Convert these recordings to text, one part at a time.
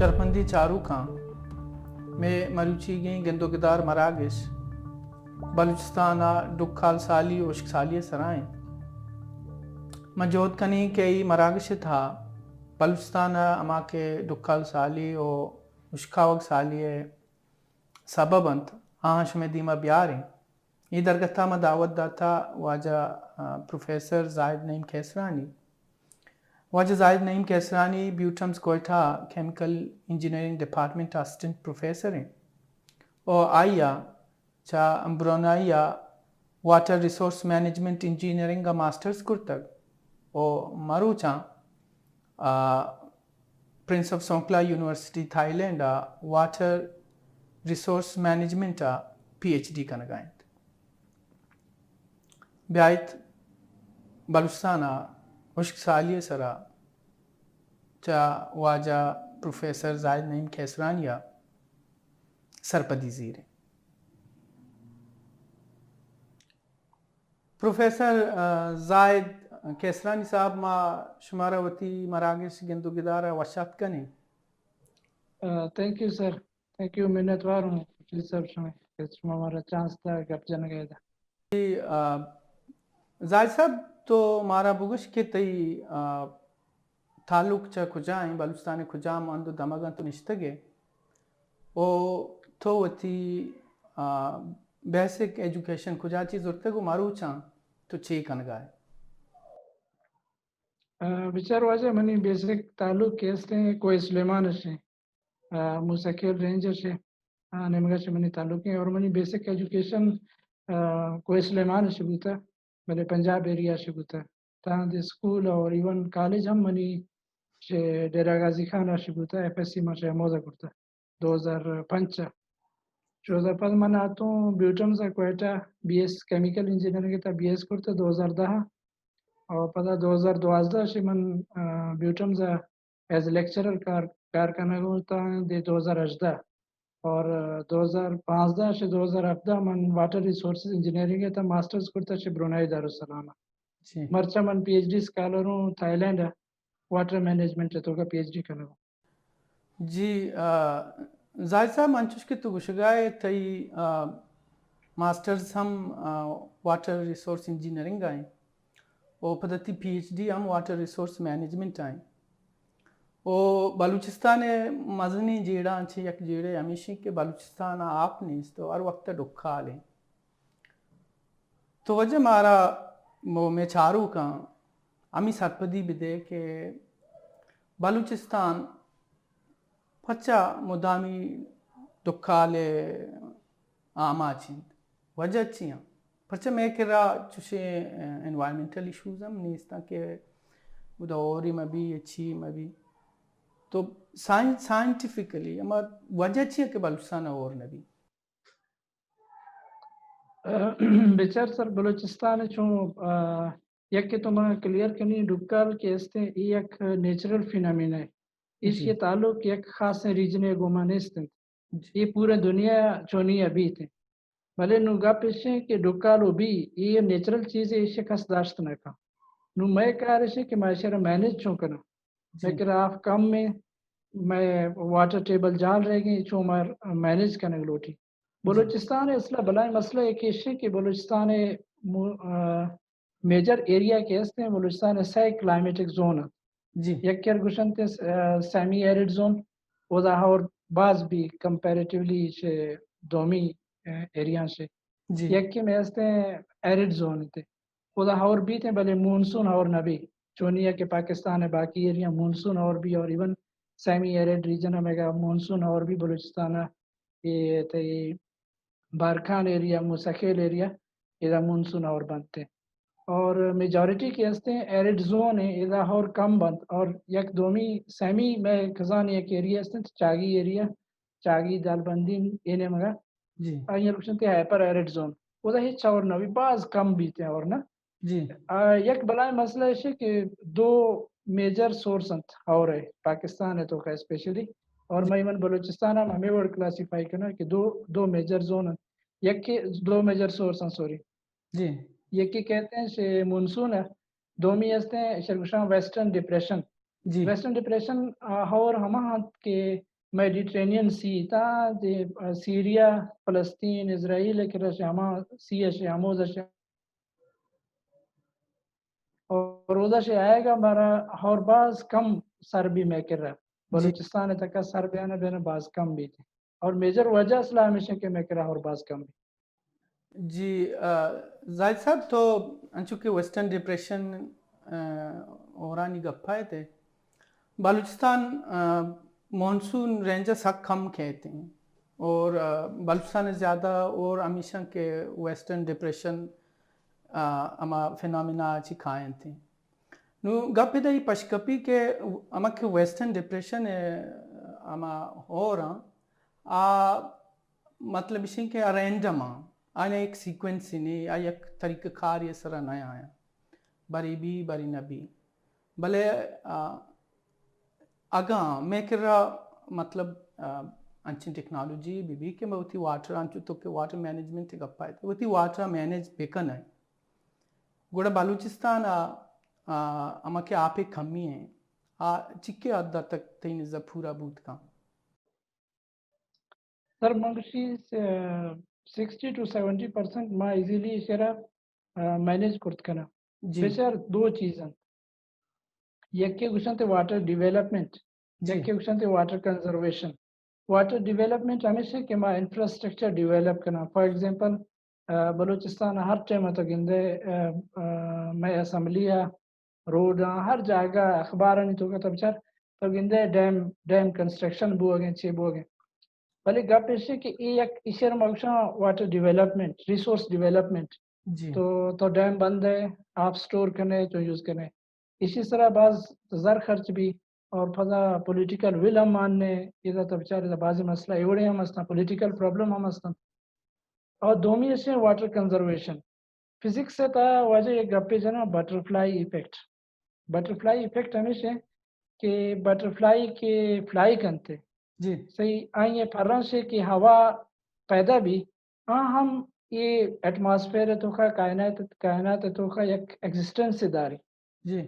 شرفندی چارو کھاں میں مروچی گئیں گندوگدار مراگش بلوچستانہ ڈکھال سالی اشک سالی سرائیں مجود کنی کئی مراگش تھا بلوچستانہ اما کے ڈکھال سالی و اشکاوگ سالی سبب انت آنش میں دیما بیاریں یہ درگتھا میں دعوت داتا واجہ پروفیسر زاہد نعیم کیسرانی واجہ Zahid Naeem Kaisrani BUITEMS Quetta chemical engineering department assistant professor ہیں اور آئیا چا امبرونائیا واٹر ریسورس مینجمنٹ انجینئرنگ کا ماسٹرز کرتگ اور مارو چاں Prince of Songkla University Thailand water resource management P H D کنگائیں بیایت بلوچستانہ اشک سالی سرا چا واجہ پروفیسر زاہد نعیم کیسرانیہ سرپدی زیر پروفیسر زاہد کیسرانی صاحب ما شمارا وتی مراگش گندو گدارا وشات کنے thank you sir, thank you, منتوار ہوں جی سر شما ہمارا چانس تھا گپ جانا گیا تھا. زاہد صاحب تو مارا بگش کے تئی تعلق چا کجائیں بلوچستان کجام اندو دمگا تو نشتگے او تو وتی بیسک ایجوکیشن کجا چیز ارتگو مارو چاں تو چی کنگائے بچار واجہ منی بیسک تعلق کیستے ہیں کوئی سلیمان سے موسیقیل رینجر سے نمگا سے منی تعلق ہیں اور منی بیسک ایجوکیشن کوئی سلیمان سے بوتا بلے پنجاب ایریا سے بوتا تاں دے سکول اور ایون کالج ہم منی ڈیرہ غازی خان سے بوتا ایف ایس سی میں سے موزہ کرتا 2005 2005 من آتوں بیوٹم سے Quetta B S chemical engineering تا بی ایس کرتا 2010 اور پتہ 2012 سے من بیوٹم سے ایز لیکچرر کارکنہ ہوتا دے 2018 اور 2015 سے 2017 من واٹر ریسورسز انجینئرنگ تا ماسٹرز کرتا سے برونائی دارالسلام مرچہ من پی ایچ ڈی اسکالر ہوں تھائی لینڈ واٹر مینجمنٹ تو کا پی ایچ ڈی کرنا ہوں. جی زاہد صاحب منچوش کے تو گشگائے تئی ماسٹرز ہم واٹر ریسورس انجینئرنگ آئیں اور پدتی پی ایچ ڈی ہم واٹر ریسورس مینجمنٹ آئیں اور بلوچستان مزنی جیڑا چھے یک جیڑے ہمیشہ کہ بلوچستان آپ نیست تو ہر وقت ڈکھا لیں تو وجہ مارا میں چاروں کا ہمیں سرپدی بھی دے کہ بلوچستان پچا مدامی ڈکھا لے آما چند وجہ چیاں پچا میں کہ رہا چوشے انوائرمنٹل ایشوز ہم نیستا کہ ادا اوری مبی اچھی مبی تو سائنٹیفکلی اما وجہ چیئے کہ بلوچستان اور نبی بیچار سر بلوچستان چون یک کہ تو میں کلیئر کنی ڈکال کیستے یہ ایک نیچرل فینامین ہے اس کے تعلق ایک خاص ریجن گوما نیستن یہ پورے دنیا چونی ابھی تھے بھلے نو گا پیشے کہ ڈکالو بھی یہ نیچرل چیز ہے اسے کس داشت نہ کا نو میں کہا رہے کہ معاشرہ مینج چون کرنا میں کہ آپ کم میں واٹر ٹیبل جان رہے گی چون میں مینج کرنے لوٹی بلوچستان اصلا بلائیں مسئلہ ایک ہے کہ بلوچستان میجر ایریا کیستے ہیں بلوچستان سائی کلائمیٹک زون جی یک کرگوشن تے سیمی ایرڈ زون ودا اور بعض بھی کمپیریٹیولی دومی ایریا سے یک کے میں استے ایرڈ زون تے ودا اور بھی تھے بلے مونسون اور نبی چونیا کہ پاکستان ہے باقی ایریا مونسون اور بھی اور ایون سیمی ایرڈ ریجن میں گا مونسون اور بھی بلوچستان یہ تے بارکھان ایریا موسیقیل ایریا ادھا مونسون اور بنتے اور میجورٹی کے ہستے ہیں ایرڈ زون ہے ادھا اور کم بند اور یک دومی سیمی میں خزان ایک ایریا ہستے ہیں چاگی ایریا چاگی دال بندی اینے مگا آئین رکشن تے ہائپر ایرڈ زون ادھا ہی چاور نوی بعض کم بیتے ہیں اور نا یک بلائیں مسئلہ ہے کہ دو میجر سورس انت اور ہے پاکستان ہے تو کا اسپیشلی اور میں من بلوچستان ہمیں ورڈ کلاسیفائی کرنا کہ دو میجر زون ہیں یک کے دو میجر سورس ہیں سوری جی یک کے کہتے ہیں کہ مونسون ہے دومی ہستے ہیں شرگشان ویسٹرن ڈپریشن ویسٹرن ڈپریشن اور ہم کے Mediterranean Sea تا سیریا فلسطین اسرائیل کے رشامہ سی شاموز اور ادھر سے آئے گا ہمارا اور بعض کم سربی میں کر رہا بلوچستان تک کا سر بیانا بینا بعض کم بھی تھے اور میجر وجہ اسلام ہمیشہ کے میں کرا اور بعض کم بھی جی زاہد صاحب تو چونکہ ویسٹرن ڈپریشن اورانی گپائے تھے بلوچستان مانسون رینجر سک کم کہتے ہیں اور بلوچستان زیادہ اور ہمیشہ کے ویسٹرن ڈپریشن اما فینامنا چی کھائیں تھے نو گپ دای پشکپی کے اما کے ویسٹرن ڈپریشن اما ہو رہا مطلب اسی کہ رینڈم آیا ایک سیکوینس نہیں آیا ایک طریقہ کار یہ سرا نیا آیا بری بھی بری نبی بلے اگاں میں کر رہا مطلب انچین ٹیکنالوجی بھی کہ میں ہوتی واٹر انچو تو کہ واٹر مینجمنٹ گپ پائے تھے ہوتی واٹر مینیج بیکن ہے گوڑا بلوچستان اما کے آپ ایک کمی ہیں چکے عدد تک تین پورا بوت کا سر منگشی 60 to 70% ما ایزیلی شرا مینیج کرت کنا بشار دو چیزیں یک کے گوشن تے واٹر ڈیولپمنٹ یک کے گوشن تے واٹر کنزرویشن واٹر ڈیولپمنٹ ہمیشہ کہ ما انفراسٹرکچر ڈیولپ کرنا for example Balochistan Hare time تو گندے میں اسمبلیہ روڈ ہر جگہ اخبار نہیں تو تب چار تو گندے ڈیم کنسٹرکشن بو گئے چھ بو گئے بلے گپ اسے کہ ایک اشر مگشا واٹر ڈیولپمنٹ ریسورس ڈیولپمنٹ تو ڈیم بند ہے آپ سٹور کرنے تو یوز کرنے اسی طرح بعض زر خرچ بھی اور فضا پولیٹیکل ول ہم ماننے یہ تو بچارے بعضی مسئلہ ایوڑے ہم ہستا پولیٹیکل پرابلم ہم ہستا اور دومی اسے واٹر کنزرویشن فزکس سے تا وجہ ایک گپے جنا بٹرفلائی ایفیکٹ ہمیشہ کہ بٹرفلائی کے فلائی کرتے جی صحیح آئیں پھرن سے کہ ہوا پیدا بھی ہم یہ ایٹماسفیئر تو کا کائنات تو کا ایک ایگزسٹنس سے داری جی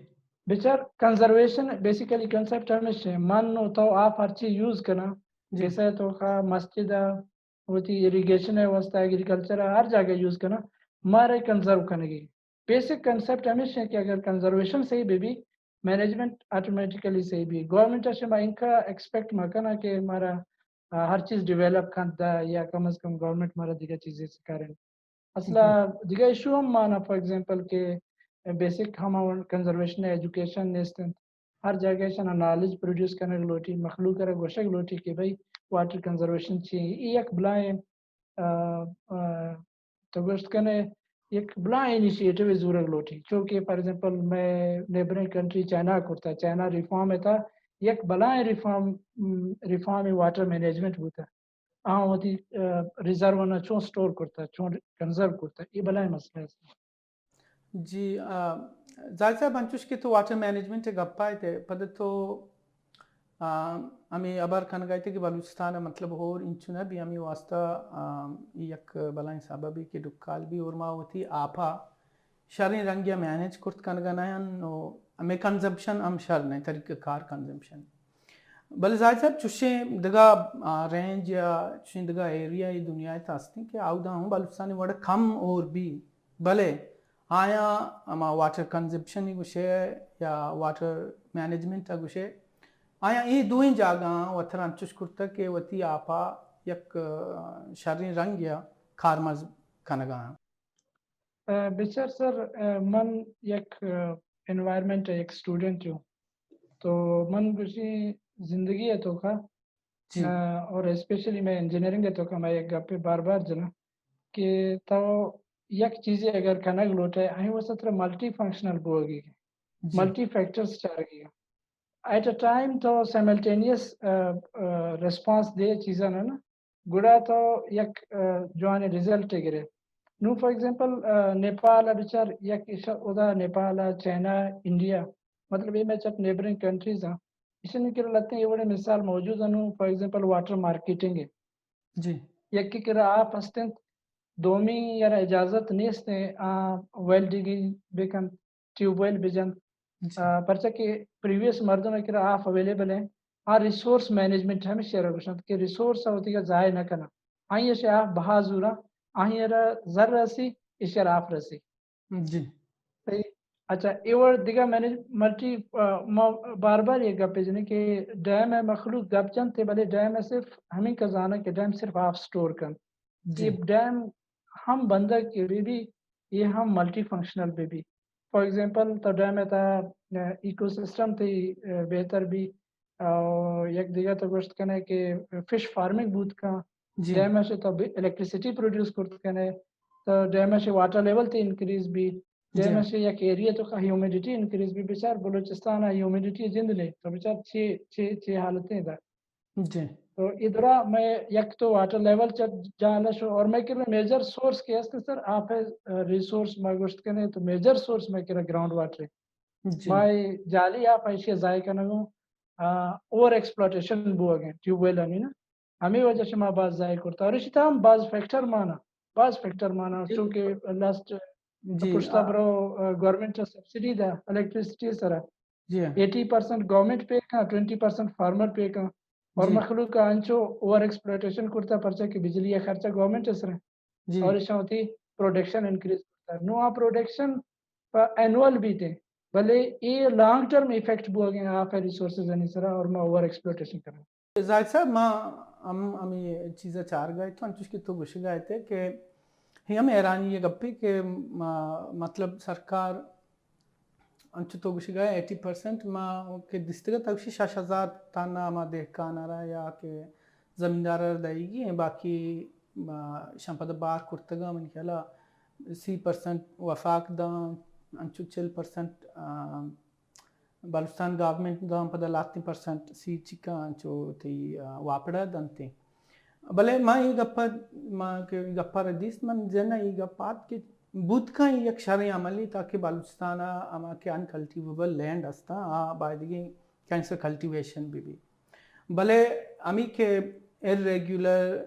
بیچار کنزرویشن بیسیکلی کنسپٹ ہمیشہ من تو آپ ہر چیز یوز کرنا جیسے تو کا مسجد ہوتی اریگیشن ہے واسطہ ایگریکلچر ہے ہر جگہ یوز کرنا مارے کنزرو کرنے کی بیسک کنسپٹ ہمیشہ کہ اگر کنزرویشن صحیح بھی مینجمنٹ آٹومیٹیکلی صحیح بھی گورنمنٹ سے ان کا ایکسپیکٹ مکنا کہ ہمارا ہر چیز ڈیولپ کرتا یا کم از کم گورنمنٹ ہمارا دیگر چیزیں سکھا رہے اصلا دیگر ایشو ہم مانا فار ایگزامپل کہ بیسک ہم کنزرویشن ایجوکیشن نیستن ہر جگہ سے نالج پروڈیوس کرنے لوٹی مخلوق کرے گوشک لوٹی کہ بھائی واٹر کنزرویشن چاہیے یہ ایک بلائیں تو گوشت کرنے ایک بلا انیشیٹو ضرور لوٹی چونکہ فار ایگزامپل میں نیبرنگ کنٹری چائنا کرتا چائنا ریفارم ہے تھا ایک بلا ریفارم واٹر مینجمنٹ ہوتا ہوتی ریزرو نہ چون سٹور کرتا چون کنزرو کرتا یہ بلا مسئلہ ہے جی زاہد صاحب انچوش کے تو واٹر مینجمنٹ گپ پائے تھے پد تو ہمیں ابر کھن گئے تھے کہ بلوچستان مطلب اور انچنا بھی ہمیں واسطہ یک بلائیں صاحبہ بھی کہ ڈکال بھی اور ماں ہوتی آپا شرین رنگیا مینیج کرت کنگنا ہمیں کنزمپشن ہم شر نہیں طریقہ کار کنزمپشن بل زاہد صاحب چوشیں دگا رینج یا چوشیں دگا ایریا یہ دنیا تاستے کہ آؤدا ہوں بلوچستان وڑا کم اور بھی بلے آیا اما واٹر کنزمپشن ہی گوشے یا واٹر مینجمنٹ گوشے آیا یہ دوئیں جاگا وطران چوش کرتا کہ وطی آپا یک شرین رنگ یا کارمز کنگا بچر سر من یک انوائرمنٹ ہے ایک اسٹوڈنٹ ہوں تو من کسی زندگی ہے تو کا اور اسپیشلی میں انجینئرنگ ہے تو کا میں ایک گپے بار بار جنا کہ تو یک چیزیں اگر کنگ لوٹے ہیں وہ ستر multi functional bogie multi factors چاہ رہی ہے ایٹ اے ٹائم تو سیملٹینیس ریسپانس دے چیزاں نا گڑا تو یک جو آنے ریزلٹ گرے نو فار ایگزامپل نیپال بچار یک ادا نیپال چائنا انڈیا مطلب یہ میں چپ نیبرنگ کنٹریز ہیں اسے نکل لگتے ہیں یہ بڑے مثال موجود ہیں فار ایگزامپل واٹر مارکیٹنگ ہے جی یک کی کرا آپ ہستیں دومی یا اجازت نیستے ویل ڈگنگ بیکن ٹیوب ویل بجن پرچہ کہ پریویس مردوں میں کرا آپ اویلیبل ہیں ریسورس مینجمنٹ ہمیشہ رگوشن کہ ریسورس ہوتی ہے ضائع نہ کرنا آئی یہ آپ بہازورا آئی زر رسی اشار آپ رسی جی صحیح اچھا ایور دیگا میں نے ملٹی بار بار یہ گپ جنے کہ ڈیم ہے مخلوق گپ چند تھے بھلے ڈیم ہے صرف ہمیں کا جانا کہ ڈیم صرف آپ سٹور کر جی یہ ڈیم ہم بندہ کے بھی یہ ہم ملٹی فنکشنل پہ بھی فار ایگزامپل تو ڈیم ہے تھا ایکو سسٹم تھی بہتر بھی یک دیگا تو گوشت کنے کہ فش فارمنگ بوت کا جی ڈیم ہے تو الیکٹریسٹی پروڈیوس کرتے کنے تو ڈیم ہے واٹر لیول تے انکریز بھی جی ڈیم ہے یک ایریا تو ہیومیڈیٹی انکریز بھی بچار بلوچستان ہے ہیومیڈیٹی جند لے تو بچار چھ حالتیں تھا جی تو ادھر میں یک تو واٹر لیول جانا شو اور میں کہ میجر سورس کے اس سر آپ ہے ریسورس میں گوشت کنے تو میجر سورس میں کہ گراؤنڈ واٹر جی میں جالی آپ ایشیا ضائع کرنا گو اوور ایکسپلوٹیشن بو گئے ٹیوب ویل نا ہمیں وجہ سے ماں باز ضائع کرتا اور اسی طرح بعض فیکٹر مانا چونکہ لاسٹ جی پشتا برو گورنمنٹ سبسڈی دا الیکٹریسٹی سر جی 80% گورنمنٹ پے کا 20% فارمر پے کا اور جی مخلوق کا انچو اوور ایکسپلوٹیشن کرتا پرچا کہ بجلی یا خرچہ گورنمنٹ اس رہے جی اور اس ہوتی پروڈکشن انکریز کرتا ہے نو پروڈکشن اینول بھی تھے بھلے یہ لانگ ٹرم افیکٹ بو گئے آپ ریسورسز سرا اور میں اوور ایکسپلوٹیشن کر رہا ہوں زاہد صاحب ما ہم یہ چیزیں چار گئے تو انچوش کی تو گوش گئے تھے کہ ہم ایرانی یہ گپی کہ مطلب سرکار انچو تو گوش گئے 80% ما کہ دستگت اوشی 6,000 تانا ما دیکھانا رہا یا کہ زمیندار دائی گی ہیں باقی شمپد بار کرتگا من کہلا 30% وفاق دا انچو 40% بلوچستان گورنمنٹ دا پدا 30% سی چکا انچو تی واپڑا دنتے بلے ما یہ گپا ردیس من جنا یہ گپات کہ بود کا یک شرعی عملی تاکہ بلوچستانا اما کے انکلٹیویبل لینڈ استا بایدگی کینسر کلٹیویشن بھی بلے امی کے ارریگولر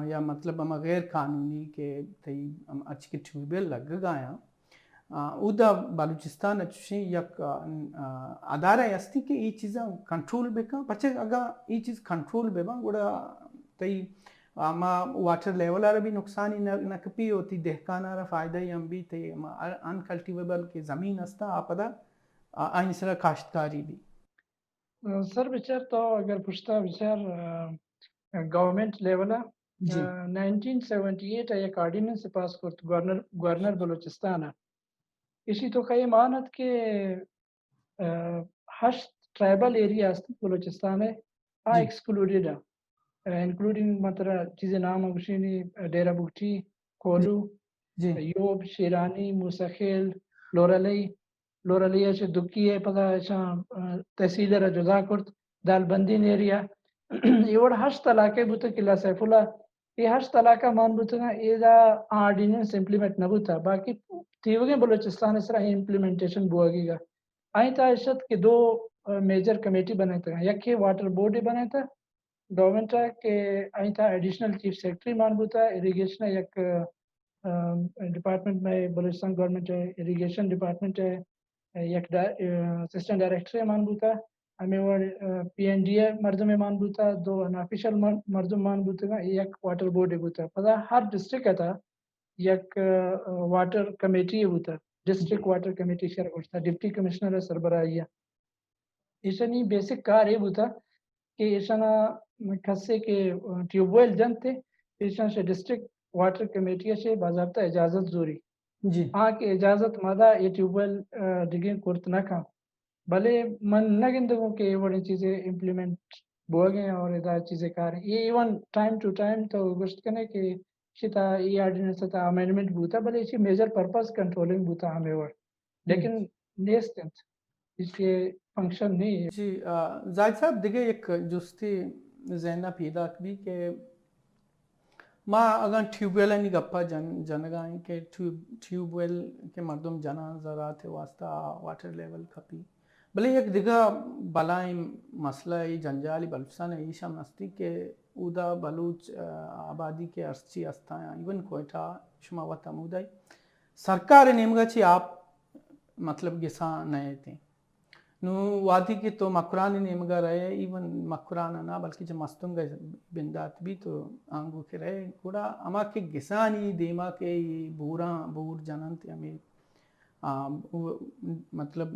یا مطلب اما غیر قانونی کے تی اچھ کے ٹیوبیل لگ گایا اودا بلوچستان اچھی یک ادارہ استی کہ یہ چیزاں کنٹرول بکا پچھے اگا یہ چیز کنٹرول بے با گوڑا تی اما واٹر لیول آرہ بھی نقصانی نکپی ہوتی دہکانا رہا فائدہ ہی ہم بھی تی انکلٹیویبل کے زمین استا آپدا آئین سرا کاشتکاری بھی سر بچار تو اگر پوچھتا بچار گورنمنٹ لیول 1978 ایک آرڈیننس پاس کرت گورنر بلوچستان اسی تو کئی مانت کہ ہشت ٹرائبل ایریا بلوچستان ہے ایکسکلوڈیڈ انکلوڈنگ مطلب چیزیں نام اگشینی ڈیرہ بگٹی کولو یوب شیرانی موسیخیل لورلی سے دکی ہے پتہ تحصیلر جدا کرت دال بندین ایریا یہ ہشت علاقے بوتا قلعہ سیف اللہ یہ ہشت علاقہ مان بوتا یہ دا آرڈیننس امپلیمنٹ نہ بوتا باقی تیوگے بلوچستان اس طرح امپلیمنٹیشن بوگی گا آئیں تا اشت کہ دو میجر کمیٹی بنائے تھا یک واٹر بورڈ بنائے تھا گورنمنٹ ہے کہ آئیں تا ایڈیشنل چیف سیکرٹری مان بوتا اریگیشن یک ڈپارٹمنٹ میں بلوچستان گورنمنٹ ہے اریگیشن ڈپارٹمنٹ ہے یک اسسٹنٹ ڈائریکٹر مان بوتا ہمیں وہ پی این ڈی اے مردم مان بوتا دو انافیشل مردم مان بوتا یک واٹر بورڈ بوتا پتہ ہر ڈسٹرکٹ تھا یک واٹر کمیٹی بوتا ڈسٹرکٹ واٹر کمیٹی شہر ہوتا ڈپٹی کمشنر سربراہی ایشانی بیسک کار یہ بوتا کہ ایشانا کھسے کے ٹیوب ویل جن تھے ایشان سے ڈسٹرکٹ واٹر کمیٹی سے باضابطہ اجازت زوری ہاں کہ اجازت مادہ یہ ٹیوب ویل ڈگنگ کرت نہ کھا بھلے من نہ گندگوں کہ یہ بڑی چیزیں امپلیمنٹ بو گئے اور ادا چیزیں کار یہ ایون ٹائم ٹو ٹائم تو گشت کرنے کہ شتا ای آرڈیننس تا امینڈمنٹ بوتا بلے اسی میجر پرپس کنٹرولنگ بوتا ہمیں اور لیکن نیستنت اس کے فنکشن نہیں جی زاہد صاحب دیگه یک جستی ذہنہ پیدا بھی کہ ما اگر ٹیوب ویل نہیں گپا جنگائیں کہ ٹیوب ویل کے مردم جنا زراعت واسطہ واٹر لیول کھپی بلے یک دیگہ بلائیں مسئلہ جنجالی بلوچستان ہے ایشا مستی کہ اودا بلوچ آبادی کے ارچی استایاں ایون کوئٹہ شما و تمودائی سرکار نیمگا چی آپ مطلب گساں نئے تھے نو وادی کی تو مکران نیمگا رہے ایون مکران نہ بلکہ جو مستنگا بندات بھی تو آنگو کے رہے گوڑا اما کے گسانی دیما کے بور جننت ہمیں مطلب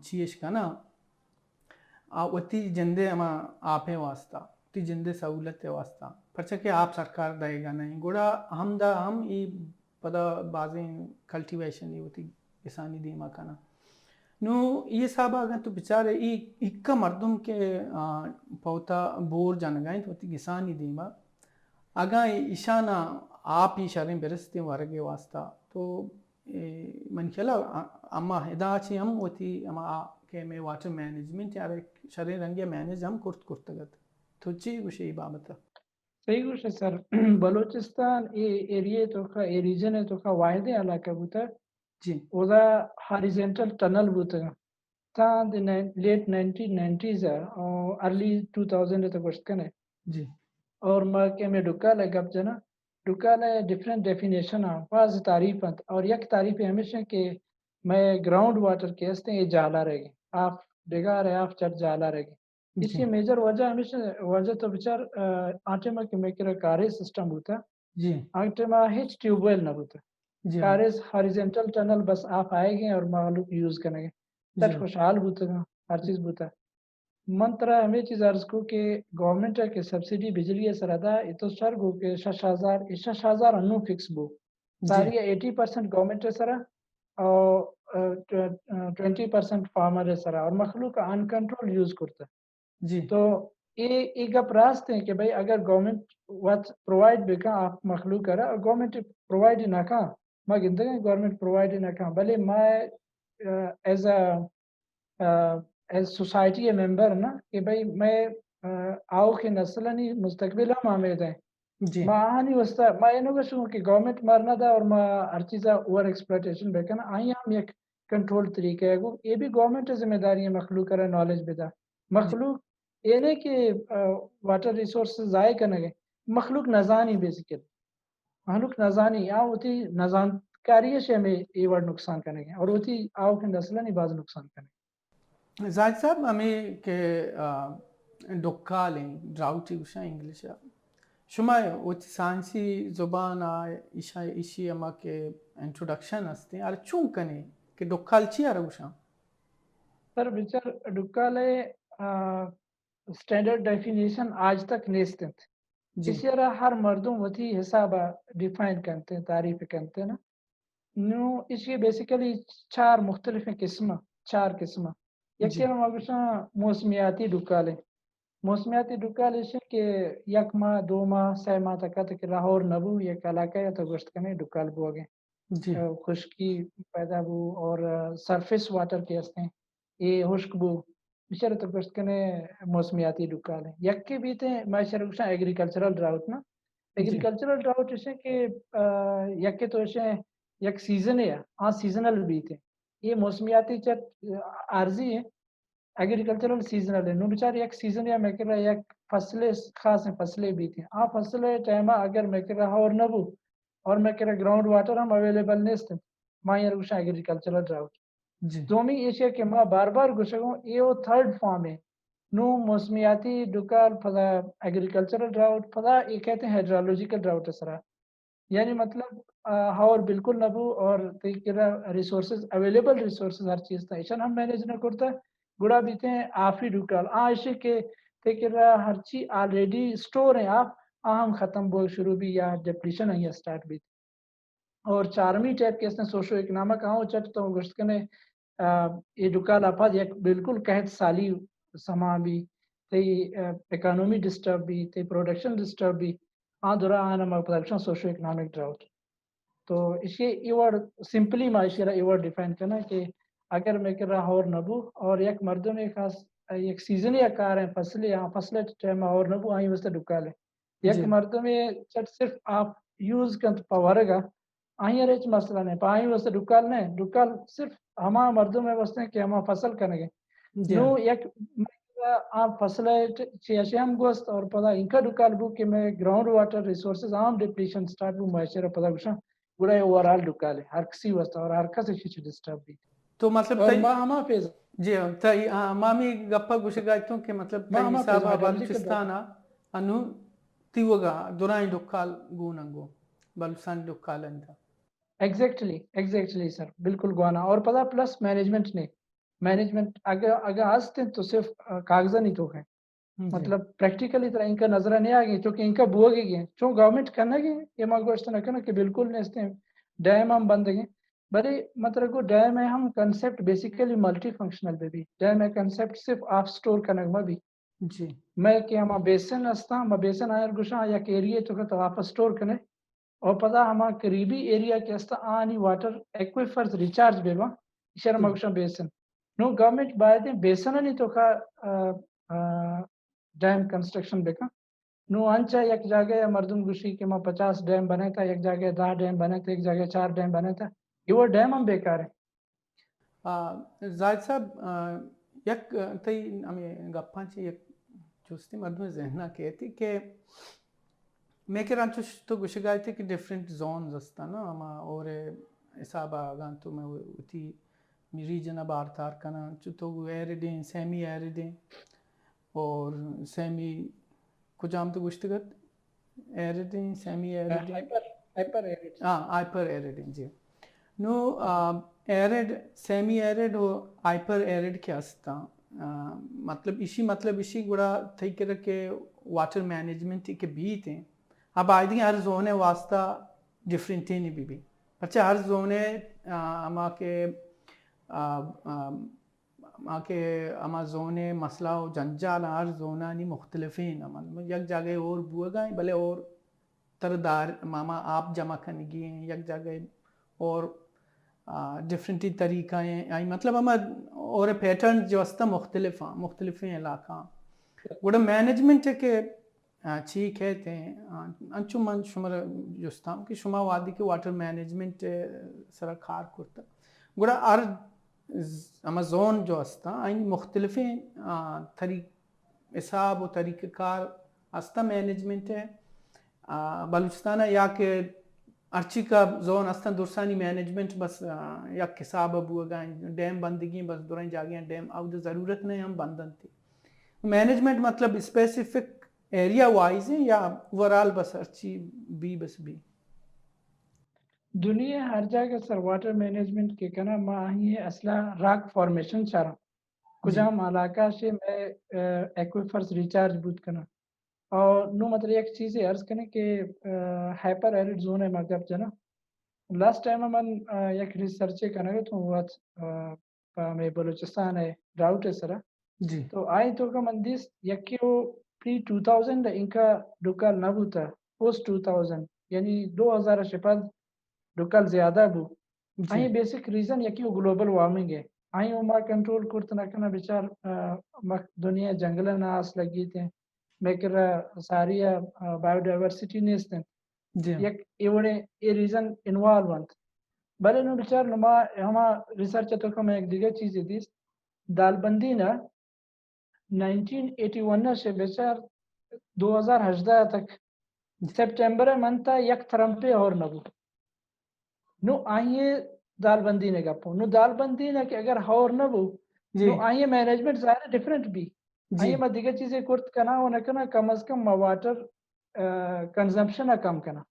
چیش کا نا وتی جندے اما آپ واسطہ تی جندے سہولت واسطہ پرچہ کہ آپ سرکار دے گا نہیں گوڑا ہم ای پدا بازیں کلٹیویشن یہ ہوتی کسانی دیما کا نا نو یہ صاحب اگر تو بیچارے اکا مردم کے پوتا بور جان گئیں تو تی کسانی دیما اگاں ایشانا آپ ہی شریں برستے ورگے واسطہ تو من کھلا اما ہدا چی ہم ہوتی اما کہ میں واٹر مینجمنٹ یا شریں رنگے مینج ہم کرتگت تو چی گوشے ای بابتا صحیح گوشے سر بلوچستان ایریے تو کا ریجن ہے تو کا واحد علاقہ بوتا جی اودا ہاریزنٹل ٹنل بوتا تا لیٹ 1990s اور ارلی 2000 تک وشکن ہے جی اور ما کہ میں ڈکا لے گپ جنا ڈکا لے ڈیفرنٹ ڈیفینیشن بعض تعریف اور یک تعریف ہمیشہ کہ میں گراؤنڈ واٹر کے استے یہ جالا رہے گی آپ ڈگا رہے آپ چٹ جالا رہے گی اس کی میجر وجہ ہمیشہ وجہ تو بچار آٹے میں کہ میں کرا کارے سسٹم ہوتا جی آٹے میں ہیچ ٹیوب ویل نہ ہوتا جی کارے ہاریزنٹل ٹنل بس آپ آئے گے اور معلوم یوز کریں گے تٹ خوشحال ہوتا گا ہر چیز ہوتا منترا ہمیں چیز عرض کو کہ گورنمنٹ ہے کہ سبسڈی بجلی سر ادا یہ تو سر گو کہ 6,000 انو فکس بو ساری 80% گورنمنٹ سرا اور 20% فارمر سرا اور مخلوق ان کنٹرول یوز کرتا جی تو یہ گپ راست ہے کہ بھائی اگر گورنمنٹ وات پرووائڈ بکا آپ مخلوق کرا اور گورنمنٹ پرووائڈ نہ کھا میں گنتے ہیں گورنمنٹ پرووائڈ نہ کھا بھلے میں ایز سوسائٹی اے ممبر نا کہ بھائی میں آؤ کے نسل نہیں مستقبل ہم آمید ہیں ماں نہیں وستا میں یہ کہوں کہ گورنمنٹ مرنا تھا اور میں ہر چیز اوور ایکسپلائٹیشن بے نا آئی ہم ایک کنٹرول طریقہ ہے وہ یہ بھی گورنمنٹ ذمہ داری ہے مخلوق کرا نالج بتا مخلوق یہ نہیں کہ واٹر ریسورسز ضائع کرنے گئے مخلوق نزانی بیسیکلی مخلوق نزانی یا ہوتی نزان کاری سے ہمیں یہ ورڈ نقصان کرنے گے اور ہوتی آؤ کے نسل نہیں بعض نقصان کرنے زاہد صاحب ہمیں کہ ڈکالیں ڈراؤٹی وشا انگلش شما وہ سائنسی زبان ایشی اما کے انٹروڈکشن ہستے اور چون کنے کہ ڈکال چی آ رہا سر بچار ڈکالے اسٹینڈرڈ ڈیفینیشن آج تک نیستنت اسی طرح ہر مردم وتی حساب ڈیفائن کرتے ہیں تعریف کرتے ہیں نا نو اس کے بیسیکلی چار مختلف قسم یک موسمیاتی ڈکالے موسمیاتی ڈکالے سے کہ یک ماہ 2 ماہ 6 ماہ تک لاہور نبو یک علاقہ یا تو گشت کنے ڈکال بو گے خشکی پیدا بو اور سرفیس واٹر کے ہستے ہیں یہ خشک بو بشر تو گشت کنے موسمیاتی ڈکال ہیں یک کے بھی تھے میں شرکشاں ایگریکلچرل ڈراؤٹ نا ایگریکلچرل ڈراؤٹ اسے کہ یک کے تو اسے یک سیزن ہے ہاں سیزنل بھی تھے یہ موسمیاتی چت عارضی ہے ایگریکلچرل سیزنل ہے نو بچار یک سیزن یا میں کہہ رہا یک فصلیں خاص ہیں فصلیں بھی تھیں فصلیں ٹائمہ اگر میں کہہ رہا اور نہ بو اور میں کہہ رہا گراؤنڈ واٹر ہم اویلیبل نہیں تھے ماں یہ روشا ایگریکلچرل ڈراؤٹ دومی ایشیا کہ ماں بار بار گھسگوں یہ وہ تھرڈ فارم ہے نو موسمیاتی ڈکال فضا ایگریکلچرل ڈراؤٹ فضا یہ کہتے ہیں ہیڈرالوجیکل ڈراؤٹ سرا یعنی مطلب اور بالکل نبو اور ریسورسز اویلیبل ریسورسز ہر چیز تھا ایشان ہم مینیج نہ کرتا گڑا بیتے ہیں آفی ڈکال ایسے کہ ہر چیز آلریڈی اسٹور ہیں آپ ہم ختم بول شروع بھی یا ڈپلیشن ہے یا اسٹارٹ بھی اور چارمی ٹائپ کے اس نے سوشو اکنامک چٹ تو گشت کنے یہ ڈکال آپ یک بالکل قحط سالی سما بھی تی اکانومی ڈسٹرب بھی تی پروڈکشن ڈسٹرب بھی دورا آنا پروڈکشن سوشو اکنامک ڈراؤٹ تو اس کے ایورڈ سمپلی معاشرہ ایورڈ ڈیفائن کرنا کہ اگر میں کر رہا اور نبو اور یک مردوں میں خاص ایک سیزن یا کار ہے فصلیں ٹائم اور نبو آئیں واسطے ڈکال ہے یک مردوں میں چٹ صرف آپ یوز کر پاورے گا آئیں ریچ مسئلہ نہیں پائیں واسطے ڈکال نہیں ڈکال صرف ہما مردوں میں واسطے کہ ہما فصل کرنے گے نو یک آپ فصلیں چیشے ہم گوست اور پدا انکا ڈکال بو کہ میں گراؤنڈ واٹر ریسورسز عام ڈپلیشن سٹارٹ بو معاشرہ پدا گوشا گڑا اوورال ڈکال ہے ہر کسی واسطہ اور ہر کسی چیز ڈسٹرب بھی تو مطلب اور ما ہما فیز جی تای مامی گپا گوشگایتوں کہ مطلب ما تای ہما حساب فیز بلوچستانا انو تیوگا دورائیں ڈکال گوننگو بلوچستان ڈکال انتا ایگزیکٹلی سر بالکل گوانا اور پتا پلس مینجمنٹ اگر آستے تو صرف کاغذہ نہیں تو ہے مطلب پریکٹیکلی طرح ان کا نظرہ نہیں آگئی چونکہ ان کا بو گئی گئے چون گورنمنٹ کرنا گئے یہ ماں گوشت نہ کرنا کہ بالکل نہیں استے ڈیم ہم بند گئے بڑے مطلب کو ڈیم ہے ہم کنسپٹ بیسیکلی ملٹی فنکشنل پہ بھی ڈیم ہے کنسپٹ صرف آپ سٹور کرنے میں بھی جی میں کہ ہم بیسن استا ہم بیسن آئر گوشا یا کہ ایریا تو کہ آپ سٹور کرنے اور پتا ہما قریبی ایریا کے استا آنی واٹر ایکویفرز ریچارج بے با اشارہ مگوشا بیسن نو گورنمنٹ باید بیسن نہیں تو کا ڈیم کنسٹرکشن بے کا نو انچا ایک جگہ مردم گوشی کہ ماں 50 ڈیم بنے تھا ایک جگہ 10 ڈیم بنے تھا ایک جگہ 4 ڈیم بنے تھا یہ وہ ڈیم ہم بیکار ہے زاہد صاحب یک تی ہمیں گپاں چی یک چوستی مردم ذہنہ کہتی کہ میں کہ رانچوش تو گوشگائی تھی کہ ڈیفرنٹ زونز استا نا اما اور حساب آگان تو میں اتی ریجن بارتار کنا چو تو ایریڈیں سیمی ایریڈیں اور سیمی کجام تو گوشتگت ایریڈیں سیمی ایریڈیں ہائپر ایریڈ ہائپر ایریڈیں جی نو ایریڈ سیمی ایریڈ اور ہائپر ایریڈ کیا استا مطلب اسی گڑا تھی کہ رکھے واٹر مینجمنٹ کے بھی تھے اب آئیدیں ہر زونے واسطہ ڈفرینٹ تھی نہیں بھی اچھا ہر زونے اما زونے مسئلہ و جنجال ہر زونہ نہیں مختلف ہیں یک جگہ اور بوئے گئیں بلے اور تردار ماما آپ جمع کنگی ہیں یک جگہ اور ڈفرینٹی طریقہ ہیں مطلب ہما اور پیٹرن جو استا مختلف ہیں علاقہ گوڑا مینجمنٹ ہے کہ چی کہتے ہیں انچو من شمار جستام کہ شما وادی کے واٹر مینجمنٹ سرا کار کرتا گوڑا اما زون جو استا این مختلف طریق حساب و طریقہ کار استا مینجمنٹ ہے بلوچستانہ یا کہ ارچی کا زون استا درسانی مینجمنٹ بس یک حساب ابو گائیں ڈیم بندگی بس دورائیں جاگیاں ڈیم او ضرورت نہیں ہم بندن تھی مینجمنٹ مطلب اسپیسیفک ایریا وائز ہیں یا اوورال بس ارچی بس دنیا ہر جگہ سر واٹر مینجمنٹ کے کنا ماہی اصلا راک فارمیشن چارا کجام علاقہ سے میں ایکویفرز ریچارج بود کنا اور نو مطلب ایک چیز عرض کرنے کہ ہائپر ایریڈ زون ہے مغرب جنا لاسٹ ٹائم من یک ریسرچ کرنے گا تو وہ میں بلوچستان ہے ڈراؤٹ ہے سرا جی تو آئی تو کا مندیس یکی وہ پری 2000 ان کا ڈکال نہ ہوتا پوسٹ 2000 یعنی 2000 شپاد ڈکال زیادہ بو آئی بیسک ریزن یکی وہ گلوبل وارمنگ ہے آئی وہ ماں کنٹرول کرتا نہ کنا بیچار دنیا جنگل نہ آس لگی تھے میں کر ساری بایو ڈائیورسٹی نیستیں یک ایوڑے یہ ریزن انوالو انت بلے نو بیچار نما ہما ریسرچ تو کم ایک دیگر چیزی دیس دال بندی نا 1981 سے بیچار 2018 تک سپٹمبر منتا یک تھرمپے اور نبو نو آئیے دال بندی نے گپو نو دال بندی نے کہ اگر ہور نبو نو آئیے مینجمنٹ ظاہر ڈیفرنٹ بھی آئیے میں دیگر چیزیں کرت کنا ہونا کنا کم از کم واٹر کنزمپشن کم کنا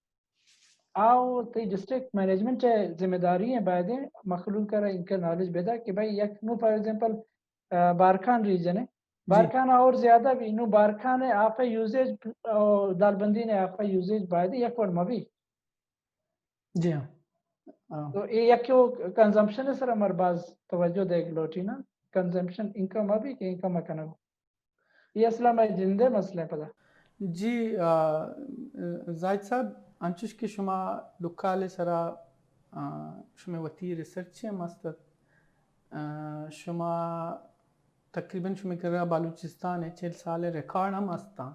آو تی ڈسٹرکٹ مینجمنٹ ذمہ داری ہیں بعد مخلوق کرا ان کا نالج بیدا کہ بھائی یک نو فار ایگزامپل بارکھان ریجن ہے بارکھان اور زیادہ بھی نو بارکھان ہے آپ یوزیج دال بندی نے آپ یوزیج بعد یک ور مبی جی ہاں تو یہ یک کنزمپشن ہے سر ہمارے باز توجہ دے گلوٹی نا کنزمپشن انکم ابھی کہ انکم اکنو یہ اصلا میں جندے مسئلہ پتا جی زاہد صاحب انچوش کی شما لکال سرا شما وتی ریسرچ مستد شما تقریباً شما کرا بلوچستان 40 سال ریکارڈ ہم استا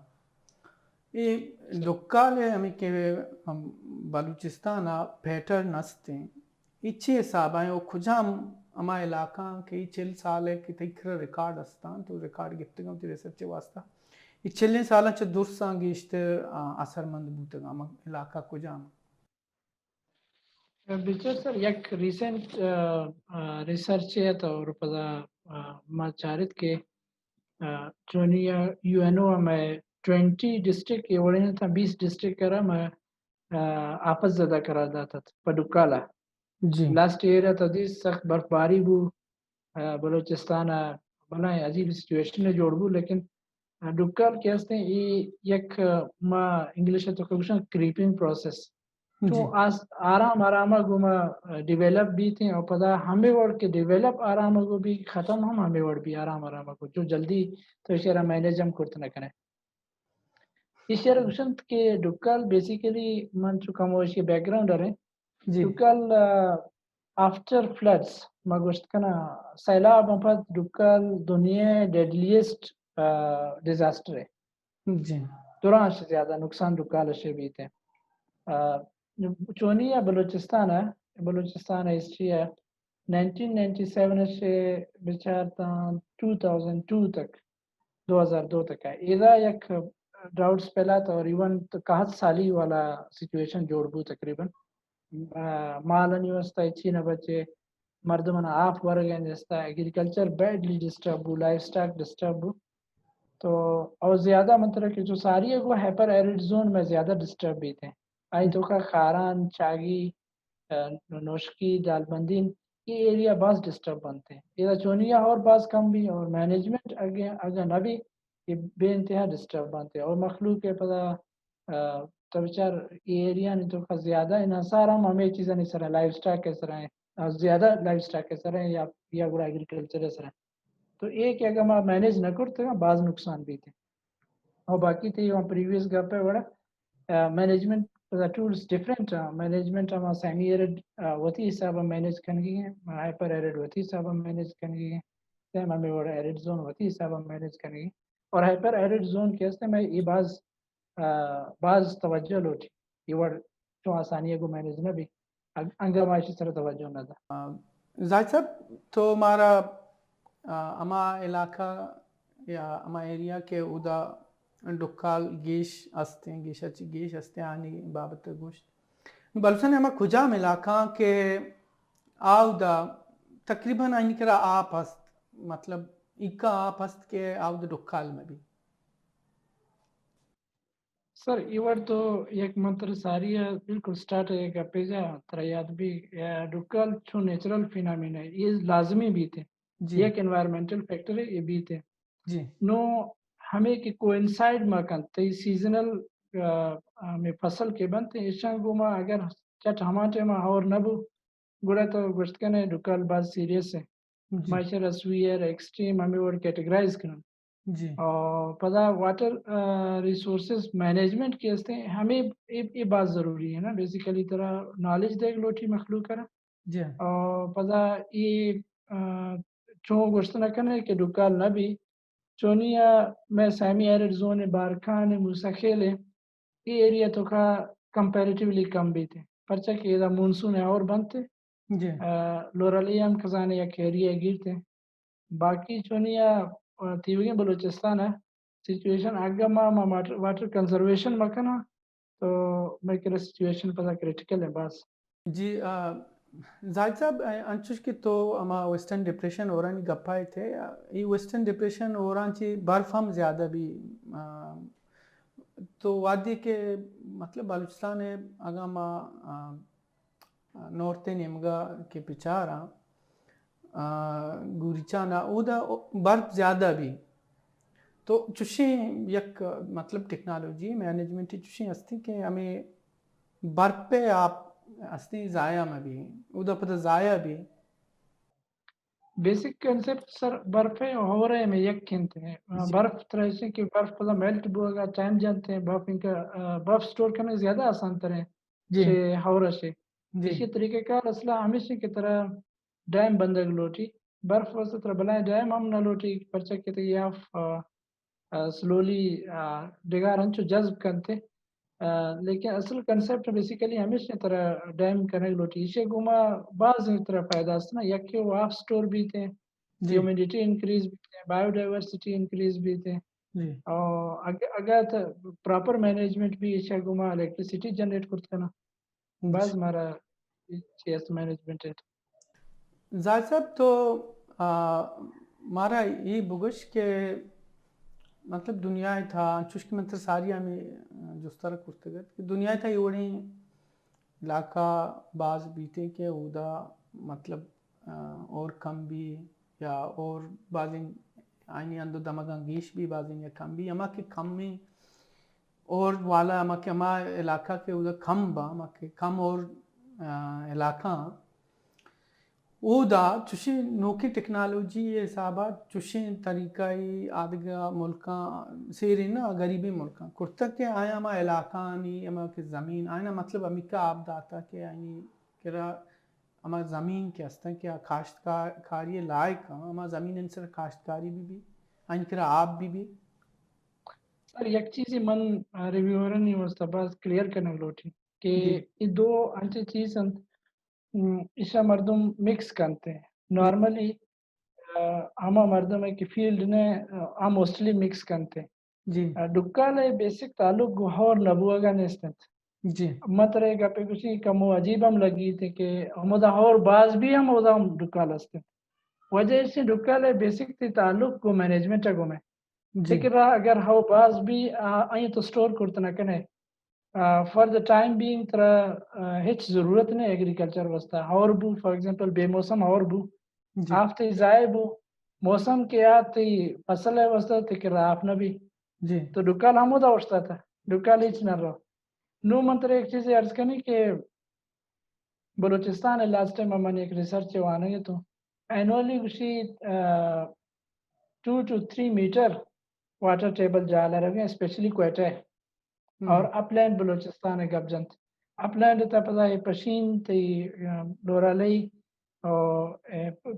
یہ لکال ہمیں کہ بلوچستان پیٹرن استے اچھے حساب آئیں وہ کھجام اما علاقہ کہ 40 سال ہے کہ تکر ریکارڈ استا تو ریکارڈ گفتے گا تی ریسرچ واسطہ یہ 40 سالہ چھ درسان گیشتر اثر مند بودتا گا علاقہ کجام بیچر سر یک ریسنٹ ریسرچ ہے تو پدا ما چارت کے چونیا یو این او میں 20 ڈسٹرکٹ یہ وڑے تھا 20 ڈسٹرکٹ کرا میں آپس زدہ کرا داتا پڈوکالا جی لاسٹ ایئر تھا دی سخت برفباری بو بلوچستان بنائے عجیب سچویشن جوڑ بو لیکن ڈکال کہتے ہیں یہ یک ما انگلش تو کچھ کریپنگ پروسیس تو جی آرام آرام گما ڈیولپ بھی تھے اور پتا ہمیں وڑ کے ڈیولپ آرام کو بھی ختم ہمیں وڑ بھی آرام آرام کو جو جلدی تو اشارہ مینیج ہم کرتے نہ کریں اشارہ گشنت کے ڈکال بیسیکلی من چکا ہوں اس کے بیک گراؤنڈ رہے جی ڈکال آفٹر فلڈس مگوشت کنا سیلاب مفت ڈکال دنیا ڈیڈلیسٹ ڈیزاسٹر ہے جی دوران سے زیادہ نقصان ڈکال سے بھی تھے چونی یا بلوچستان ہے بلوچستان ہسٹری ہے 1997 سے بچارتا 2002 تک 2002 تک ہے اذا یک ڈراؤٹس پہلا تھا اور ایون قحط سالی والا سچویشن جوڑ بو تقریباً مالن وسطہ اچھی نہ بچے مردمن آف ورگیں جستا ایگریکلچر بیڈلی ڈسٹرب ہو لائف سٹاک ڈسٹرب ہو تو اور زیادہ مطلب کہ جو ساری ہے وہ ہیپر ایرڈ زون میں زیادہ ڈسٹرب بھی تھے آئی تو کا خاران چاگی نوشکی دالبندین یہ ایریا بعض ڈسٹرب بنتے ہیں یہ چونیا اور بعض کم بھی اور مینجمنٹ اگر نہ بھی یہ بے انتہا ڈسٹرب بنتے ہیں اور مخلوق کے پتہ تو بچار یہ ایریا نہیں تو زیادہ انحصار ہمیں چیزیں نہیں سر لائف سٹاک کے سر ہیں زیادہ لائف سٹاک کے سر ہیں یا گڑا ایگریکلچر کے سر ہیں تو ایک اگر ہم مینیج نہ کرتے ہیں بعض نقصان بھی تھے اور باقی تھے وہاں پریویس گپ ہے بڑا مینجمنٹ ٹولس ڈفرینٹ مینجمنٹ ہم سیمی ایرڈ وتی حساب ہم مینیج کرنے ہیں ہائپر ایرڈ وتی حساب ہم مینیج کرنے ہیں سیم ہمیں بڑا ایرڈ زون وتی حساب ہم مینیج کرنے ہیں اور ہائپر ایرڈ زون کہتے ہیں میں یہ بعض توجہ لوٹی یہ ورڈ جو آسانی کو مینیج نہ بھی انگمائشی سر توجہ نہ تھا زاہد صاحب تو ہمارا اما علاقہ یا اما ایریا کے ادا ڈکال گیش استے ہیں گیش استے آنی بابت گوشت بلسن اما کجام علاقہ کے آودا تقریباً آئین کرا آپ ہست مطلب ایکا آپ ہست کے آود ڈکال میں بھی سر ایور تو یک منتر ساری ہے بالکل سٹارٹ ہے ایک پیجا تریاد بھی ڈکال چھو نیچرل فینامین ہے یہ لازمی بھی تھے جی ایک انوائرمنٹل فیکٹر ہے یہ بھی تھے جی نو ہمیں کہ کوئنسائڈ مکن تی سیزنل میں فصل کے بنتے اشان گوما اگر چٹ ہماٹے میں اور نبو گڑا تو گوشت کنے ڈکال بعض سیریس ہے جی مائشر اسویر ایکسٹریم ہمیں اور کیٹیگرائز کرنا جی اور پتا واٹر ریسورسز مینجمنٹ کے استے ہمیں یہ بات ضروری ہے نا بیسیکلی طرح نالج دیکھ لوٹی مخلوق کرا جی اور پتا یہ چون گوشت نہ کرنے کہ ڈکال نہ بھی چونیا میں سیمی ایرڈ زون بارکان موسیقیل ہے یہ ایریا تو کا کمپیریٹیولی کم بھی تھے پرچہ کہ یہ مونسون ہے اور بنتے جی لورالیم خزانے یا کیریا گرتے باقی چونیا تیوگی بلوچستان ہے سچویشن آگا ما واٹر کنزرویشن مکنا تو میں کہ سچویشن پتہ کریٹیکل ہے بس جی زاہد صاحب انچوش کی تو اما ویسٹرن ڈپریشن اورانی گپائے تھے یہ ویسٹرن ڈپریشن اوران چی برف ہم زیادہ بھی تو وادی کے مطلب بلوچستان ہے اگا ما نورتے نیمگا کے پچارا گوریچانا او دا برف زیادہ بھی تو چوشیں یک مطلب ٹیکنالوجی مینجمنٹ چوشیں ہستی کہ ہمیں برف پہ آپ ہستی ضائع میں بھی ادا پتہ ضائع بھی بیسک کنسپٹ سر برف ہو رہے میں یک کھنتے ہیں برف طرح سے کہ برف پتہ میلٹ بو گا ٹائم جانتے ہیں برف ان کا برف سٹور کرنے زیادہ آسان طرح جی سے ہورا سے جی اسی طریقے کا اصلہ ہمیشہ کی طرح ڈیم بندر لوٹی برف وسط طرح بلائیں ڈیم ہم نہ لوٹی پرچہ کہتے ہیں یا سلولی ڈگار ہنچو جذب کرتے لیکن اصل کنسپٹ بیسیکلی ہمیشہ طرح ڈیم کرنے لوٹی اسے گما بعض طرح فائدہ است نا یک کہ وہ آف سٹور بھی تھے جی ہیومیڈیٹی انکریز بھی تھے بایو ڈائیورسٹی انکریز بھی تھے جی اور اگر پراپر مینجمنٹ بھی اسے گما الیکٹریسٹی جنریٹ کرتا نا بعض ہمارا چیس مینجمنٹ ہے. زاہد صاحب تو مارا یہ بگش کہ مطلب دنیا تھا چشک منتر ساری ہمیں جستر کرتے گئے کہ دنیا تھا یہ علاقہ بعض بیتے کے اودا مطلب اور کم بھی یا اور بعضیں آئینی اندو دماغ انگیش بھی بعضیں یا کم بھی اما کے کم میں اور والا اما کے اما علاقہ کے اودا کم با اما کے کم اور علاقہ اودا چوشی نوکی ٹیکنالوجی حسابات چوشی طریقہ آدھگا ملکاں سیرین نا غریبی ملکاں کرتا کہ آیا اما علاقہ آنی اما کے زمین آئینا مطلب امیکا آپ داتا کہ آئینی کرا اما زمین کے ہستا کہ کاشتکاری لائق اما زمین انسر کاشتکاری بھی آئین کرا آپ بھی سر یک چیزی من ریویورن مستباز کلیئر کرنا لوٹی کہ یہ دو انچے چیز ایسا مردم مکس کرتے ہیں نارملی ہما مردم ہے کہ فیلڈ نے ہم موسٹلی مکس کرتے ہیں ڈکا لے بیسک تعلق گوہور نبوگا نیستنت مت رہے گا پہ کسی کمو عجیب ہم لگی تھے کہ ہمودا اور باز بھی ہم اودا ہم ڈکا لستے وجہ سے ڈکا لے بیسک تی تعلق کو مینجمنٹ گو میں لیکن رہا اگر ہو باز بھی آئیں تو سٹور کرتے نہ کنے فار دا ٹائم بینگ ترا ہچ ضرورت نہیں ایگریکلچر واسطہ اور بو فار ایگزامپل بے موسم اور بو آفتے ضائع بو موسم کے آتی فصل ہے واسطہ تک راف نہ بھی تو ڈکال ہمو دا وستا تھا ڈکال ہچ نہ رہو نو منتر ایک چیز عرض کرنی کہ بلوچستان ہے لاسٹ ٹائم ہم نے ایک ریسرچ وانا ہے تو اینولی کچھ 2 to 3 میٹر واٹر ٹیبل جالا رہے ہیں اسپیشلی کوئٹہ ہے اور اپ لینڈ بلوچستان ہے گب جنت اپ لینڈ تا پتا ہے پشین تی لورا لئی اور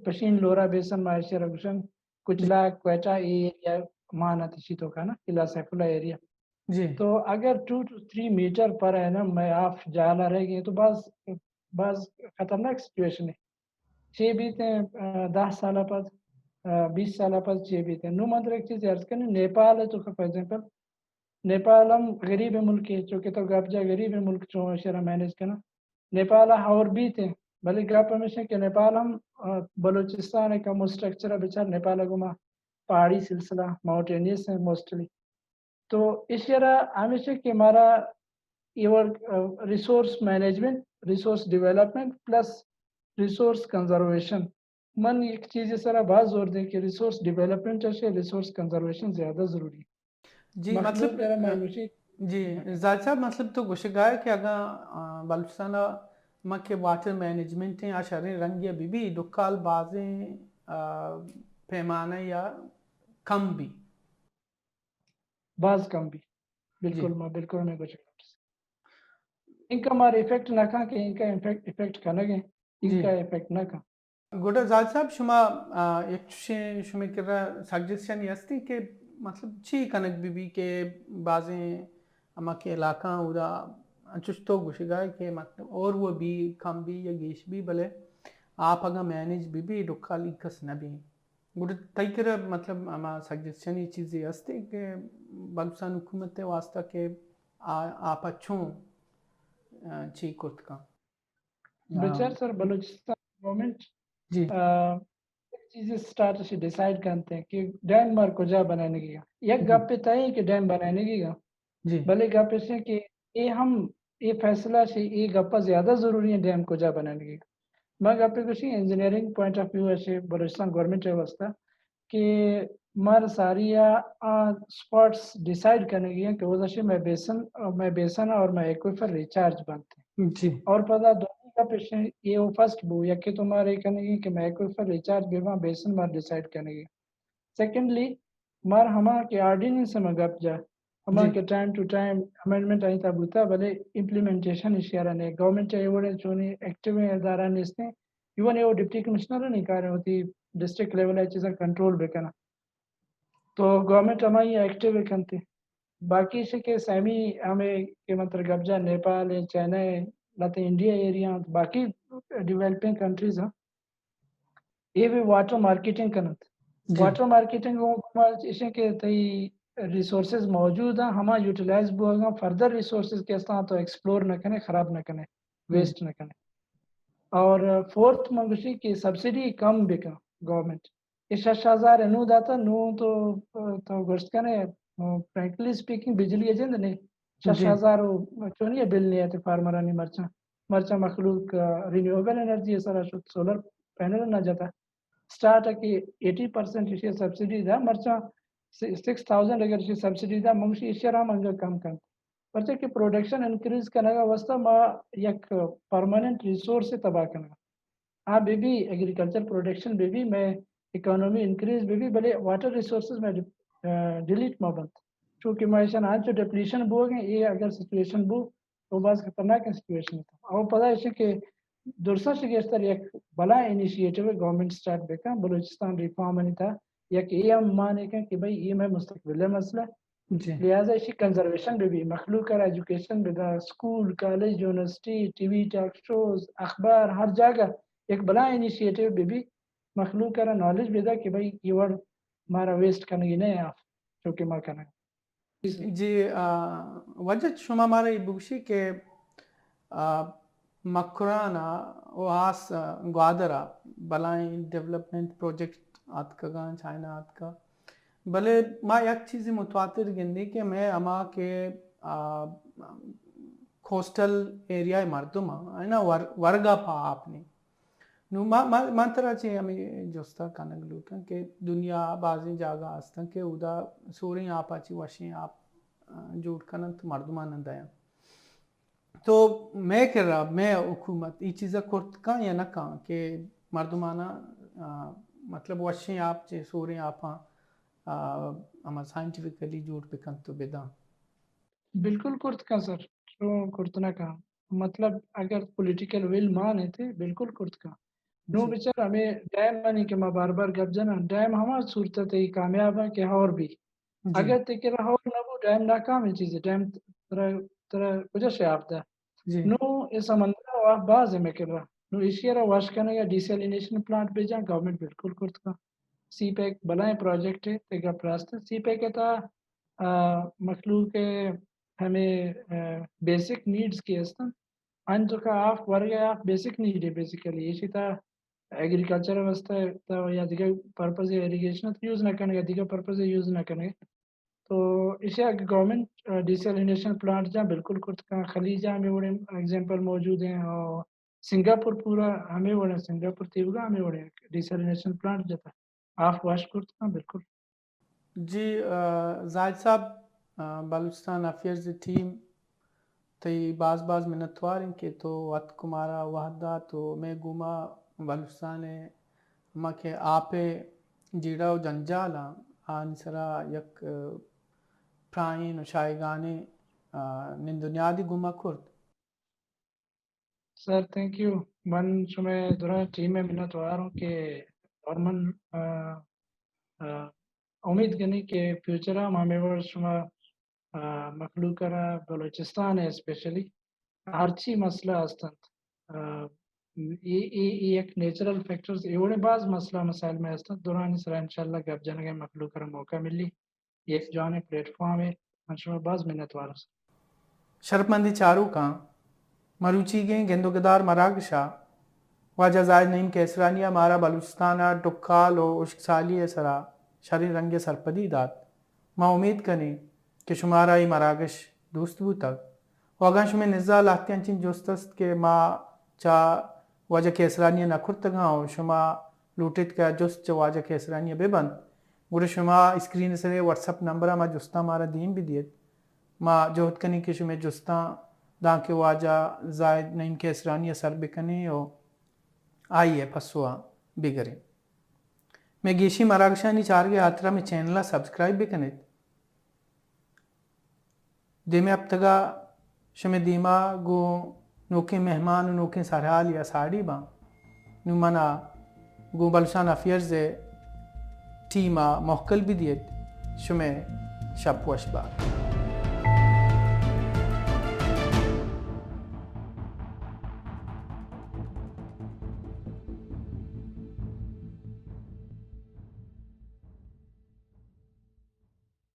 پشین لورا بیسن معاشر رگشن کچلا کوئٹہ ایریا مانا تشی تو کا نا قلعہ سیف اللہ ایریا تو اگر 2 to 3 میٹر پر ہے نا میں آپ جالا رہ گئے تو بعض خطرناک سچویشن ہے 6 بیتے ہیں 10 سالہ پر 20 سالہ پر 6 بیتے ہیں نو مندر ایک چیز عرض کرنے نیپال ہے تو فار ایگزامپل نیپال ہم غریب ملک ہے چونکہ تو گپ جا غریب ملک چون شرح مینیج کرنا نیپال اور بھی تھے بھلے گپ ہمیشہ کہ نیپال ہم بلوچستان کا اسٹرکچر بچار نیپال گما پہاڑی سلسلہ ماؤنٹینیس ہے موسٹلی تو اس طرح ہمیشہ کہ ہمارا resource management resource development plus resource conservation من ایک چیز اس طرح بہت زور دیں کہ ریسورس ڈیولپمنٹ ہے ریسورس کنزرویشن زیادہ ضروری ہے جی مطلب جی زاہد صاحب مطلب تو گوشگاہ کہ اگر بلوچستان مکہ واٹر مینجمنٹ ہیں اشارے رنگیا بھی دکال بازیں پیمانہ یا کم بھی بعض کم بھی بالکل میں کچھ ان کا ہمارا افیکٹ نہ کھا کہ ان کا افیکٹ کھا لگے ان کا افیکٹ نہ کھا گوڑا زاہد صاحب شما ایک شما کر رہا سجیشن یہ استی کہ مطلب چی کنک بھی کہ بعضیں اما کے علاقہ اودا انچشتو گوشگا ہے کہ مطلب اور وہ بھی کم بھی یا گیش بھی بلے آپ اگر مینیج بھی ڈکھا لیکس نہ بھی گوڑا تائی کر مطلب اما سجیشن یہ چیز یہ استی کہ بلوچستان حکومت واسطہ کہ آپ اچھوں چی کرت کا بچار سر بلوچستان گورنمنٹ چیزیں سٹارٹ سے ڈیسائیڈ کرتے ہیں کہ ڈیم مار کو جا بنانے کی گا یک گپ پہ تائی کہ ڈیم بنانے کی گا بھلے گپ سے کہ یہ فیصلہ سے یہ گپا زیادہ ضروری ہے ڈیم کو جا بنانے کی میں گپ پہ کچھ انجینئرنگ پوائنٹ آف ویو ہے بلوچستان گورنمنٹ ہے واسطہ کہ مر ساری اسپاٹس ڈیسائیڈ کرنے کی کہ وہ میں بیسن اور میں ایکویفر ریچارج بنتے ہیں اور پتہ دونوں کا پیشن یہ وہ فرسٹ بو یا کہ تمہارے کرنے کی کہ میں ایکویفر ریچارج بھی وہاں بیسن مار ڈیسائیڈ کرنے کی سیکنڈلی مار ہما کے آرڈیننس میں گپ جا ہما کے ٹائم ٹو ٹائم امینڈمنٹ آئی تھا بوتا بھلے امپلیمنٹیشن اشارہ نے گورنمنٹ چاہیے وہ چونی ایکٹیو ادارہ نے اس نے ایون یہ ڈپٹی کمشنر نہیں کہہ رہے ہوتی ڈسٹرکٹ لیول چیزیں کنٹرول بھی کرنا تو گورنمنٹ ہماری ایکٹیو ہے کرتے باقی سے کہ سیمی ہمیں کہ مطلب گبجا نیپال ہے چائنا ہے لاتے انڈیا ایریا باقی ڈیولپنگ کنٹریز ہیں یہ بھی واٹر مارکیٹنگ کرنا واٹر مارکیٹنگ اسے کہ ریسورسز موجود ہیں ہما یوٹیلائز بھی ہوگا فردر ریسورسز کے ساتھ تو ایکسپلور نہ کریں خراب نہ کریں ویسٹ نہ کریں اور فورتھ منگوشی کی سبسڈی کم بکا گورنمنٹ یہ 6,000 نو داتا نو تو گوشت کنے فرینکلی سپیکنگ بجلی اجند نے 6,000 چونی بل نہیں آتے فارمرانی مرچا مخلوق رینیوبل انرجی سارا سولر پینل نہ جاتا اسٹارٹ ہے کہ 80% اسے سبسڈی دا مرچا 6,000 اگر اسے سبسڈی دا منگوشی اسے رام انگا کم کن پرچہ کہ پروڈکشن انکریز کرنے کا واسطہ ما یک پرماننٹ ریسورس تباہ کرنا ہاں بے بھی ایگریکلچر پروڈکشن بے بھی میں اکانومی انکریز بے بھی بلے واٹر ریسورسز میں ڈیلیٹ ما بنت چونکہ معیشن آج جو ڈپلیشن بو گئے یہ اگر سچویشن بو تو بعض خطرناک سچویشن تھا اور پتہ ہے کہ درسا شگیستر یک بلا انیشیٹو گورنمنٹ سٹارٹ بیکا بلوچستان ریفارم نہیں تھا یک یہ ہم مانے کہ بھائی یہ میں مستقبل مسئلہ لہذا اسی کنزرویشن بھی مخلوق کر ایجوکیشن بدا school college university T V talk shows اخبار ہر جگہ ایک بلا انیشیٹو بھی مخلوق کر نالج بدا کہ بھائی یہ ورڈ ہمارا ویسٹ کرنے نہیں آپ چونکہ ماں کرنا جی وجہ شما ہمارا یہ بوشی کہ مکرانا و آس گوادرا بلائیں ڈیولپمنٹ پروجیکٹ آت کا گان چائنا آت کا بلے ما یک چیزی متواتر گندی کہ میں اما کے کوسٹل ایریا مردم ہے نا ورگا پا آپ نے نو من طرح چی ہمیں جوستا کنگ لوٹا کہ دنیا بازی جاگا آستا کہ ادا سوریں آپ آچی وشیں آپ جوڑ کنن تو مردمان اندایا تو میں کر رہا میں حکومت یہ چیزا کرت کان یا نہ کان کہ مردمانہ مطلب وشیں آپ چے سوریں آپ اما سائنٹیفکلی جوڑ پکن تو بیدا بالکل کرت کا سر کرتنا کا مطلب اگر پولیٹیکل ویل مانے تھے بالکل کرت کا نو بچر ہمیں ڈیم مانی کہ میں بار بار گپ جانا ڈیم ہمارا صورت ہے کامیاب ہے کہ اور بھی اگر تے کہ رہا نہ وہ ڈیم ناکام ہے چیز ڈیم طرح وجہ سے آپ دا نو اس سمندر آپ باز ہے میں کر رہا نو اشیرہ واش کرنے یا ڈیسیلینیشن پلانٹ بھیجا گورنمنٹ بالکل کرت کا سی پیک بلائیں پروجیکٹ ہے تیگا پراست سی پیک ہے مخلوق ہمیں بیسک نیڈز کی ہستا انجو کا آپ ورگے آپ بیسک نیڈ ہے بیسیکلی اسی تا ایگریکلچر واسطہ یا دیگر پرپز ایریگیشن یوز نہ کرنے یا دیگر پرپز یوز نہ کرنے تو اسے گورنمنٹ ڈیسیلینیشن پلانٹ جہاں بالکل کرت کا خلیجہ ہمیں وڑے ایگزامپل موجود ہیں اور سنگاپور پورا ہمیں وڑے سنگاپور تیوگا ہمیں وڑے ڈیسیلینیشن پلانٹ جاتا آپ واش کرتے ہیں بالکل جی زاہد صاحب بلوچستان افیئرز ٹیم تی باز منتوار ہیں کہ تو وقت کمارا وحدہ تو میں گما بلوچستان ما کہ آپ جیڑا و جنجالا آن سرا یک پرائن و شائگانے نن دنیا دی گما کرد سر تھینک یو من شمیں دوران ٹیم میں منتوار ہوں کہ اور من امید کرنی کہ فیوچر ہمیں وہ شما مخلوق کرا بلوچستان ہے اسپیشلی ہرچی مسئلہ ہستند یہ ایک نیچرل فیکٹرز ایوڑے بعض مسئلہ مسائل میں ہستند دوران اس طرح انشاءاللہ گپ جانے کے مخلوق کرا موقع ملی ایک جانے پلیٹ فارم ہے من شما بعض منتوار ہست شرف مندی چارو کان مروچی گیں گندو گدار مراگشا واجہ زائد نعیم کیسرانیہ مارا بلوچستانہ ڈکال و اشک سالی سرا شری رنگ سرپدی دات ما امید کریں کہ شمارا ای مراگش دوست بو تک واگاں شمیں نزا لاہتی انچین جوستست کہ ما چا واجہ کیسرانیہ نکھرتگاں اور شما لوٹت کا جست چا واجہ کیسرانیہ بے بند گوڑے شما اسکرین سے واٹس اپ نمبرہ ما جستا مارا دین بھی دیت ما جوہد کنی کہ شمیں جستا داں کے واجہ زائد نعیم کیسرانیہ سر بکنے اور آئیے پسوا بگرے میں گیشی مراگشانی چارگے آترہ میں چینلہ سبسکرائب بکنے دیمے اب تگا شمیں دیما گو نوکے مہمان و نوکے سرحال یا ساڑی با نو منا گو بلوچستان افیئرز ٹیما محکل بھی دیت شمیں شب وش با